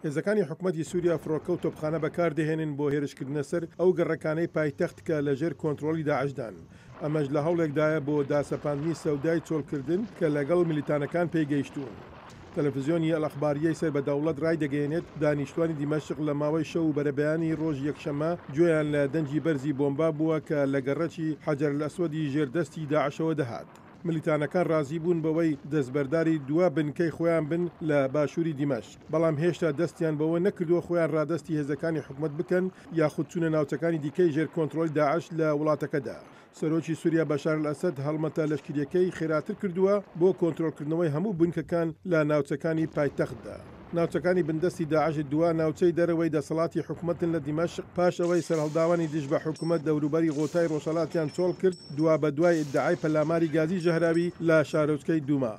هێزەکانی حکوومەتی سووریا فڕۆکە و تۆپخانە بەکاردەهێنن بۆ هێرشکردنە سەر ئەو گەڕەکانەی پایتەخت کە لەژێر کۆنتترۆلی داعشدان. ئەمەش لە هەوڵێکدایە بۆ داسەپاندنی سەودای چۆڵکردن کە لەگەڵ ملیتانەکان پێیگەیشتوون. تەلەڤیزیۆنی ئەلەخباریەی سەر بە دەوڵەت ڕای دەگەێنێت دانیشتوانی دیمەشق لە ماوەی شەو و بەرەبەیانی ڕۆژ یەکشەمە گوێیان لە دەنجی بەرزی بۆمبا بووە کە لە گەڕەکی حەجەر ئەسوەدی ژێردەستی داعشەوە دەهات. ملیتانەکان رازی بوون بەوەی دەستبەرداری دووە بنکەی خۆیان بن لە باشووری دیمەشق، بەڵام هێشتا دەستیان بەوە نەکردووە خۆیان ڕادستی هێزەکانی حکوومەت بکەن یاخود چوونە ناوچەکانی دیکەی ژێر کۆنتترۆلی داعش لە وڵاتەکەدا. سەرۆکی سووریا بەشار ئەسەد هەڵمەتە لەشکریەکەی خێراتر کردووە بۆ کۆنتترۆلکردنەوەی هەموو بنکەکان لە ناوچەکانی پایتەختدا. ناوچەکانی بندەستی داعش دووە ناوچەی دەرەوەی دەسەڵاتی حکوومەتن لە دیمەشق پاش ئەوەی سەرهەڵداوانی دژ بە حکوومەت دەوروبەری غۆتای ڕۆژهەڵاتیان چۆڵ کرد دوا بە دوای ئیدعای پەلاماری گازی ژەهراوی لە شارۆچکەی دووما.